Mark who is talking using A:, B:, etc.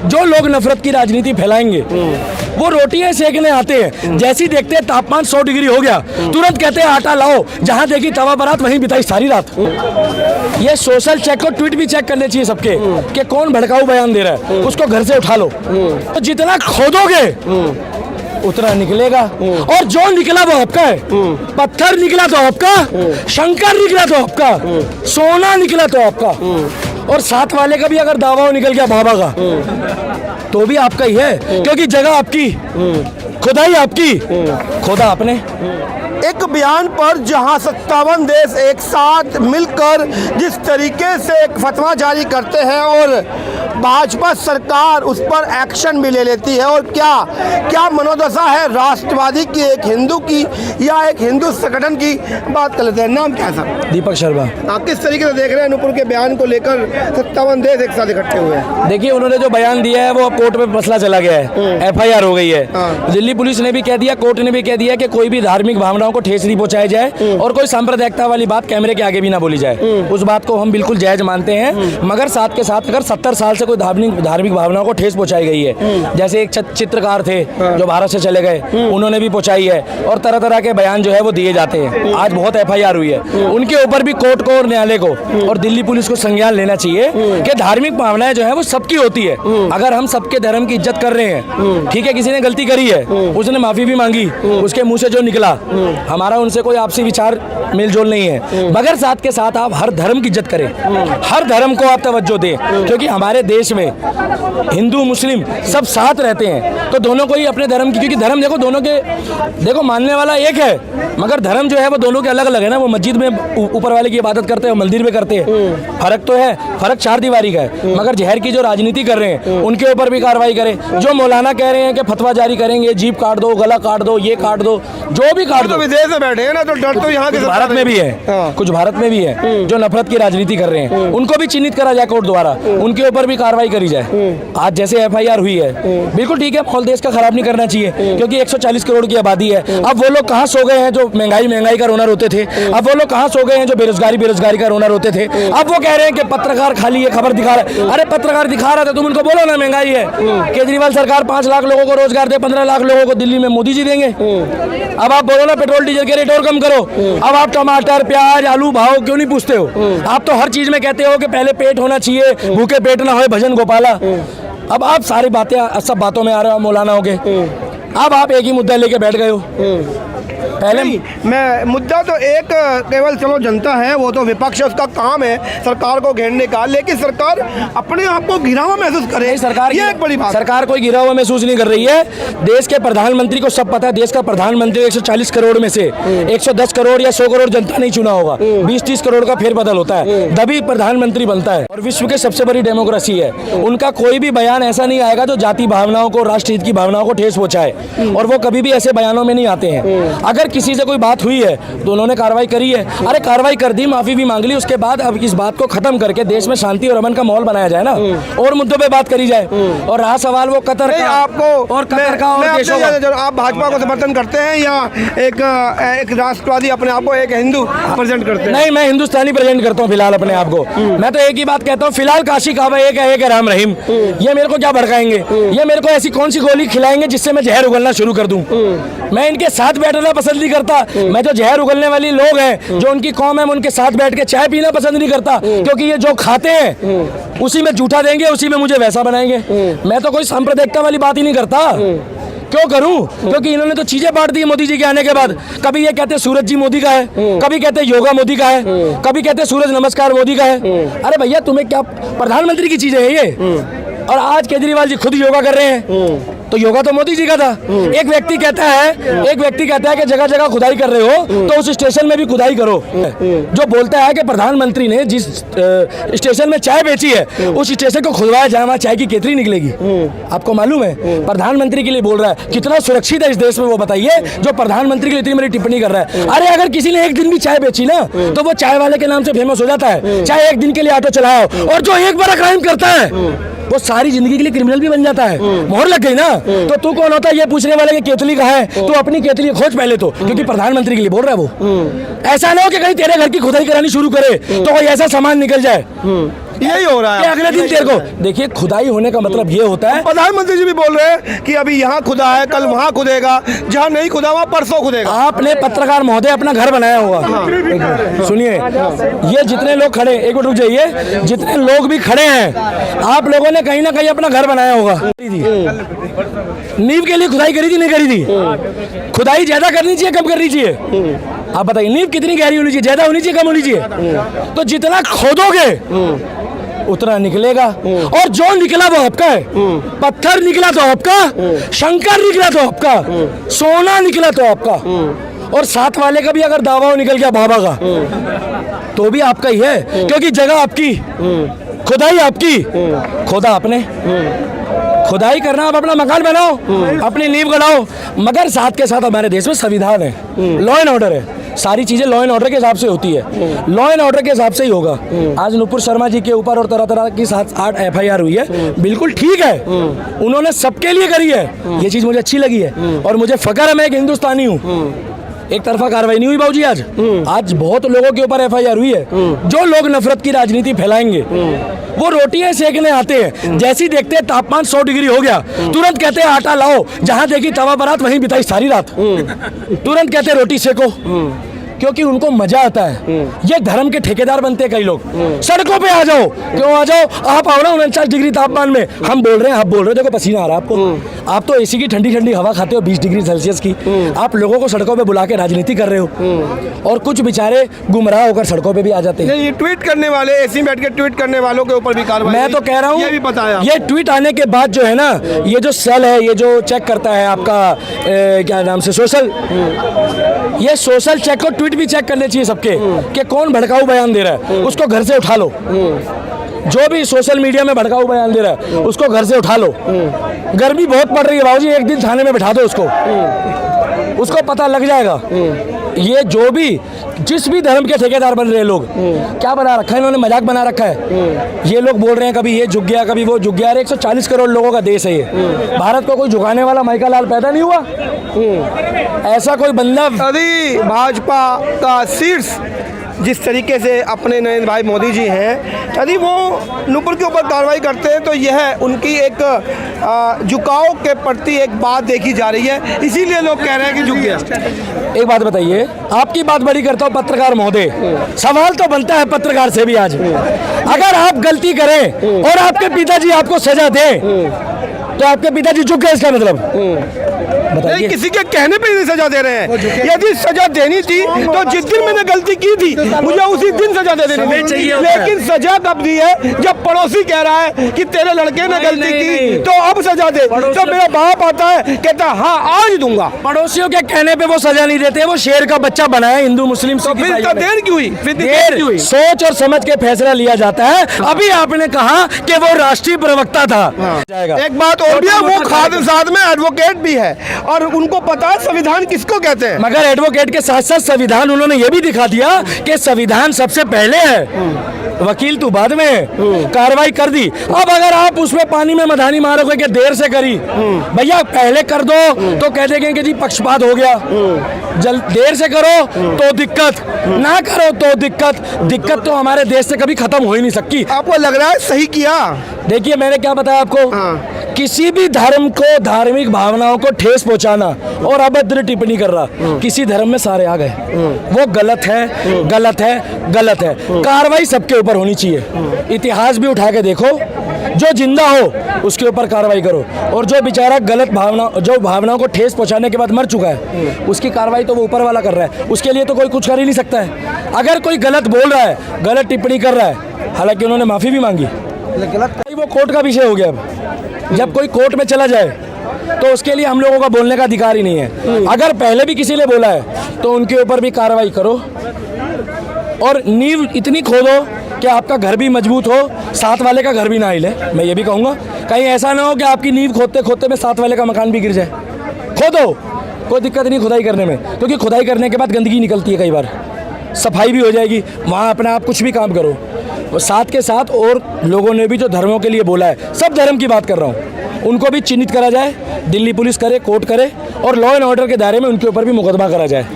A: जो लोग नफरत की राजनीति फैलाएंगे वो रोटियां सेकने आते हैं, जैसी देखते हैं तापमान 100 डिग्री हो गया तुरंत कहते हैं आटा लाओ, जहां देखी तवा बारात वहीं बिताई सारी रात। ये सोशल चेक और ट्वीट भी चेक करने चाहिए सबके कि कौन भड़काऊ बयान दे रहा है, उसको घर से उठा लो। तो जितना खोदोगे उतना निकलेगा, और जो निकला वो आपका है। पत्थर निकला तो आपका, शंकर निकला तो आपका, सोना निकला तो आपका, और साथ वाले का भी अगर दावा निकल गया बाबा का तो भी आपका ही है, क्योंकि जगह आपकी, खुदाई आपकी, खोदा आपने।
B: एक बयान पर जहां 57 देश एक साथ मिलकर जिस तरीके से एक फतवा जारी करते हैं और भाजपा सरकार उस पर एक्शन भी ले लेती है, और क्या मनोदशा है राष्ट्रवादी की, एक हिंदू की या एक हिंदू संगठन की, बात कर लेते हैं। नाम क्या है सर?
A: दीपक शर्मा।
B: आप किस तरीके से देख रहे हैं अनूपपुर के बयान को लेकर 57 देश एक साथ इकट्ठे हुए हैं?
A: देखिए, उन्होंने जो बयान दिया है वो कोर्ट में मसला चला गया है, FIR हो गई है। दिल्ली पुलिस ने भी कह दिया, कोर्ट ने भी कह दिया कि कोई भी धार्मिक भावनाओं को ठेस नहीं पहुंचाया जाए और कोई सांप्रदायिकता वाली बात कैमरे के आगे भी ना बोली जाए। उस बात को हम बिल्कुल जायज मानते हैं, मगर साथ के साथ अगर 70 साल से कोई धार्मिक भावनाओं को ठेस पहुंचाई गई है, जैसे एक चित्रकार थे जो भारत से चले गए, उन्होंने भी पहुंचाई है, और तरह तरह के बयान जो है वो दिए जाते हैं। आज बहुत FIR हुई है, उनके ऊपर भी कोर्ट को और न्यायालय को और दिल्ली पुलिस को संज्ञान लेना चाहिए कि धार्मिक भावनाएं जो है वो सबकी होती है। अगर हम सबके धर्म की इज्जत कर रहे हैं, ठीक है, किसी ने गलती करी है, उसने माफी भी मांगी, उसके मुंह से जो निकला, हमारा उनसे कोई आपसी विचार मेलजोल नहीं है, मगर साथ के साथ आप हर धर्म की इज्जत करें, हर धर्म को आप तवज्जो दें, क्योंकि हमारे देश में हिंदू मुस्लिम सब साथ रहते हैं। तो दोनों को ही अपने धर्म की, क्योंकि धर्म देखो दोनों के, देखो मानने वाला एक है, मगर धर्म जो है वो दोनों के अलग अलग है ना। वो मस्जिद में ऊपर वाले की इबादत करते हैं, मंदिर में करते हैं, फर्क तो है, फर्क 4 दीवारी का है। मगर जहर की जो राजनीति कर रहे हैं उनके ऊपर भी कार्रवाई करें। जो मौलाना कह रहे हैं कि फतवा जारी करेंगे, जीभ काट दो, गला काट दो, ये काट दो, जो भी काट दो।
B: विदेश में बैठे हैं ना, तो डर तो यहाँ के
A: भारत में भी है, कुछ भारत में भी है जो नफरत की राजनीति कर रहे हैं, उनको भी चिन्हित करा जाए कोर्ट द्वारा, उनके ऊपर भी कार्रवाई करी जाए। आज जैसे FIR हुई है, बिल्कुल ठीक है, माहौल देश का खराब नहीं करना चाहिए, क्योंकि 140 करोड़ की आबादी है। अब वो लोग कहाँ सो गए हैं जो महंगाई का रोना रोते थे, अब वो लोग कहाँ सो गए हैं जो बेरोजगारी का रोना रोते थे। अब वो कह रहे हैं कि पत्रकार खाली ये खबर दिखा रहा है। अरे पत्रकार दिखा रहा था, तुम उनको बोलो ना महंगाई है। केजरीवाल सरकार 5 लाख लोगों को रोजगार दे, 15 लाख लोगों को दिल्ली में मोदी जी देंगे। अब आप बोलो ना पेट्रोल डीजल के रेट और कम करो। अब आप टमाटर प्याज आलू भाव क्यों नहीं पूछते हो? आप तो हर चीज में कहते हो कि पहले पेट होना चाहिए, भूखे पेट ना हो, भजन गोपाला। अब आप सारी बातें सब बातों में आ रहे हो मौलाना हो गए। अब आप एक ही मुद्दा लेके बैठ गए हो। पहले
B: मैं मुद्दा तो एक केवल चलो जनता है, वो तो विपक्ष है, उसका काम है सरकार को घेरने का, लेकिन सरकार अपने आप को घिरा हुआ महसूस करे।
A: सरकार
B: ये एक बड़ी बात।
A: सरकार कोई घिरा हुआ महसूस नहीं कर रही है। देश के प्रधानमंत्री को सब पता है, देश का प्रधानमंत्री 140 करोड़ में से 110 करोड़ या 100 करोड़ जनता नहीं चुना होगा, 20-30 करोड़ का फेरबदल होता है, तभी प्रधानमंत्री बनता है। और विश्व के सबसे बड़ी डेमोक्रेसी है, उनका कोई भी बयान ऐसा नहीं आएगा जो जाति भावनाओं को, राष्ट्रहित की भावनाओं को ठेस पहुंचाए, और वो कभी भी ऐसे बयानों में नहीं आते हैं। अगर किसी से कोई बात हुई है तो उन्होंने कार्रवाई करी है, अरे कार्रवाई कर दी, माफी भी मांग ली, उसके बाद अब इस बात को खत्म करके देश में शांति और अमन का माहौल बनाया जाए ना, और मुद्दों पे बात करी जाए। और रहा सवाल वो कतर का,
B: आपको
A: और कतर का और देशों का,
B: आप भाजपा को समर्थन करते हैं या एक राष्ट्रवादी अपने आप को एक हिंदू प्रेजेंट करते हैं?
A: नहीं, मैं हिंदुस्तानी प्रेजेंट करता हूँ फिलहाल अपने आप को। मैं तो एक ही बात कहता हूँ, फिलहाल काशी काबा एक है राम रहीम। ये मेरे को क्या भड़काएंगे? ये मेरे को ऐसी कौन सी गोली खिलाएंगे जिससे मैं जहर उगलना शुरू कर दूं? मैं इनके साथ बैठना पसंद नहीं करता। मैं जो जहर उगलने वाली लोग हैं, जो उनकी कौम है, मैं उनके साथ बैठ के चाय पीना पसंद नहीं करता, क्योंकि ये जो खाते हैं उसी में जूठा देंगे, उसी में मुझे वैसा बनाएंगे। मैं तो कोई सांप्रदायिकता वाली बात ही नहीं करता। क्यों करूं? क्योंकि इन्होंने तो चीजें बांट दी मोदी जी के आने के बाद। कभी ये कहते सूरज जी मोदी का है, कभी कहते योगा मोदी का है, कभी कहते सूरज नमस्कार मोदी का है। अरे भैया, तुम्हें क्या प्रधानमंत्री की चीजें है ये? और आज केजरीवाल जी खुद योगा कर रहे हैं, तो योगा तो मोदी जी का था। एक व्यक्ति कहता है कि जगह जगह खुदाई कर रहे हो तो उस स्टेशन में भी खुदाई करो। जो बोलता है कि प्रधानमंत्री ने जिस स्टेशन में चाय बेची है उस स्टेशन को खुदवाया जाए, वहाँ चाय की केतली निकलेगी। आपको मालूम है? प्रधानमंत्री के लिए बोल रहा है। कितना सुरक्षित है इस देश में वो बताइए, जो प्रधानमंत्री के लिए इतनी बड़ी टिप्पणी कर रहा है। अरे अगर किसी ने एक दिन भी चाय बेची ना तो वो चाय वाले के नाम से फेमस हो जाता है। चाहे एक दिन के लिए ऑटो चलाओ, और जो एक बड़ा क्राइम करता है वो सारी जिंदगी के लिए क्रिमिनल भी बन जाता है। मोहर लग गई ना, तो तू कौन होता है ये पूछने वाले कि केतली कहाँ है? तू अपनी केतली खोज पहले तो, क्योंकि प्रधानमंत्री के लिए बोल रहा है वो। ऐसा ना हो कि कहीं तेरे घर की खुदाई करानी शुरू करे तो कोई ऐसा सामान निकल जाए
B: यही हो रहा
A: कि
B: है।
A: अगले दिन तेरे को देखिए, खुदाई होने का मतलब ये होता है,
B: प्रधानमंत्री जी भी बोल रहे हैं कि अभी यहाँ खुदा है, कल वहाँ खुदेगा, जहाँ नहीं खुदा वहाँ परसों खुदेगा।
A: आपने पत्रकार महोदय अपना घर बनाया होगा। सुनिए, ये जितने लोग खड़े, एक मिनट रुक जाइए, जितने लोग भी खड़े हैं, आप लोगों ने कहीं ना कहीं अपना घर बनाया होगा। नींव के लिए खुदाई करी थी, नहीं करी थी? खुदाई ज्यादा करनी चाहिए, कम करनी चाहिए? आप बताइए, नींव कितनी गहरी होनी चाहिए? ज्यादा होनी चाहिए, कम होनी चाहिए? तो जितना खोदोगे उतना निकलेगा, और जो निकला वो आपका है। पत्थर निकला तो आपका, शंकर निकला तो आपका, सोना निकला तो आपका, और साथ वाले का भी अगर दावा हो निकल गया बाबा का, तो भी आपका ही है, क्योंकि जगह आपकी, खुदाई आपकी, खोदा आपने। खुदाई करना, आप अपना मकान बनाओ, अपनी नींव गड़ाओ, मगर साथ के साथ हमारे देश में संविधान है, लॉ एंड ऑर्डर है, सारी चीजें लॉ एंड ऑर्डर के हिसाब से होती है, लॉ एंड ऑर्डर के हिसाब से ही होगा। आज नुपुर शर्मा जी के ऊपर और तरह तरह की 7-8 FIR हुई है, बिल्कुल ठीक है, उन्होंने सबके लिए करी है, ये चीज मुझे अच्छी लगी है, और मुझे फख्र है, मैं एक हिंदुस्तानी हूँ। एक तरफा कार्रवाई नहीं हुई बाबूजी। आज बहुत लोगों के ऊपर FIR हुई है। जो लोग नफरत की राजनीति फैलाएंगे, वो रोटियां सेकने आते हैं, जैसी देखते हैं तापमान 100 डिग्री हो गया, तुरंत कहते हैं आटा लाओ, जहां देखी तवा बरात वहीं बिताई सारी रात, तुरंत कहते हैं रोटी सेको, क्योंकि उनको मजा आता है। ये धर्म के ठेकेदार बनते हैं कई लोग। सड़कों पे आ जाओ, क्यों आ जाओ? आप आओ ना 49 डिग्री तापमान में, हम बोल रहे हैं, आप बोल रहे हो, देखो पसीना आ रहा है आपको, आप तो एसी की ठंडी ठंडी हवा खाते हो 20 डिग्री सेल्सियस की, आप लोगों को सड़कों पे बुला के राजनीति कर रहे हो, और कुछ बेचारे गुमराह होकर सड़कों पे भी आ जाते हैं।
B: ये ट्वीट करने वाले, एसी में बैठ के ट्वीट करने वालों के ऊपर भी कार्रवाई।
A: मैं तो कह रहा हूँ,
B: ये भी बताया,
A: ये ट्वीट आने के बाद जो है ना, ये जो सेल है, ये जो चेक करता है आपका क्या नाम से, सोशल, ये सोशल चेक को ट्वीट भी चेक करने चाहिए सबके, कि कौन भड़काऊ बयान दे रहा है, उसको घर से उठा लो। जो भी सोशल मीडिया में भड़काऊ बयान दे रहा है, उसको घर से उठा लो। गर्मी बहुत पड़ रही है बाबूजी, एक दिन थाने में बैठा दो उसको पता लग जाएगा। ये जो भी, जिस भी धर्म के ठेकेदार बन रहे हैं लोग, क्या बना रखा है इन्होंने, मजाक बना रखा है। ये लोग बोल रहे हैं कभी ये झुक गया, कभी वो झुक गया। 140 करोड़ लोगों का देश है ये। भारत को कोई झुकाने वाला माइका लाल पैदा नहीं हुआ, ऐसा कोई बंदा।
B: यदि भाजपा का शीर्ष जिस तरीके से अपने नरेंद्र भाई मोदी जी हैं, यदि वो नुपुर के ऊपर कार्रवाई करते हैं, तो यह उनकी एक झुकाव के प्रति एक बात देखी जा रही है, इसीलिए लोग कह रहे हैं कि झुक गया।
A: एक बात बताइए, आपकी बात बड़ी करता हूँ पत्रकार महोदय, सवाल तो बनता है पत्रकार से भी आज, अगर आप गलती करें और आपके पिताजी आपको सजा दें, तो आपके पिताजी झुक गए, इसका मतलब
B: नहीं, किसी के कहने पे ही सजा दे रहे हैं। यदि सजा देनी थी तो जिस दिन मैंने गलती की थी मुझे उसी दिन सजा दे देनी थी, लेकिन सजा कब दी है? जब पड़ोसी कह रहा है कि तेरे लड़के ने गलती की तो अब सजा दे, तो मेरा बाप आता है कहता हाँ आज दूंगा।
A: पड़ोसियों के कहने पे वो सजा नहीं देते, वो शेर का बच्चा बनाया हिंदू मुस्लिम।
B: तो फिर देर क्यों हुई? फिर
A: देर हुई, सोच और समझ के फैसला लिया जाता है। अभी आपने कहा कि वो राष्ट्रीय प्रवक्ता था,
B: एक बात और भी है, वो साथ में एडवोकेट भी है और उनको पता है संविधान किसको कहते हैं।
A: मगर एडवोकेट के साथ साथ संविधान उन्होंने ये भी दिखा दिया कि संविधान सबसे पहले है, वकील तू बाद में, कार्रवाई कर दी। अब अगर आप उसमें पानी में मधानी मारोगे कि देर से करी, भैया पहले कर दो तो कह देंगे कि जी पक्षपात हो गया, देर से करो तो दिक्कत, ना करो तो दिक्कत। दिक्कत तो हमारे देश से कभी खत्म हो ही नहीं सकती।
B: आपको लग रहा है सही किया?
A: देखिए मैंने क्या बताया आपको, किसी भी धर्म को, धार्मिक भावनाओं को ठेस पहुंचाना और अभद्र टिप्पणी कर रहा, किसी धर्म में सारे आ गए, वो गलत है, गलत है, गलत है। कार्रवाई सबके ऊपर होनी चाहिए। इतिहास भी उठा के देखो, जो जिंदा हो उसके ऊपर कार्रवाई करो, और जो बेचारा गलत भावना, जो भावनाओं को ठेस पहुंचाने के बाद मर चुका है, उसकी कार्रवाई तो वो ऊपर वाला कर रहा है, उसके लिए तो कोई कुछ कर ही नहीं सकता है। अगर कोई गलत बोल रहा है, गलत टिप्पणी कर रहा है, हालांकि उन्होंने माफी भी मांगी, वो कोर्ट का विषय हो गया। अब जब कोई कोर्ट में चला जाए तो उसके लिए हम लोगों का बोलने का अधिकार ही नहीं है। अगर पहले भी किसी ने बोला है तो उनके ऊपर भी कार्रवाई करो, और नींव इतनी खोदो कि आपका घर भी मजबूत हो, साथ वाले का घर भी ना हिले। मैं ये भी कहूँगा, कहीं ऐसा ना हो कि आपकी नींव खोदते खोदते में साथ वाले का मकान भी गिर जाए। खोदो, कोई दिक्कत नहीं खुदाई करने में, क्योंकि खुदाई करने के बाद गंदगी निकलती है, कई बार सफाई भी हो जाएगी, वहाँ अपने आप कुछ भी काम करो। और साथ के साथ और लोगों ने भी जो धर्मों के लिए बोला है, सब धर्म की बात कर रहा हूँ, उनको भी चिन्हित करा जाए, दिल्ली पुलिस करे, कोर्ट करे, और लॉ एंड ऑर्डर के दायरे में उनके ऊपर भी मुकदमा करा जाए।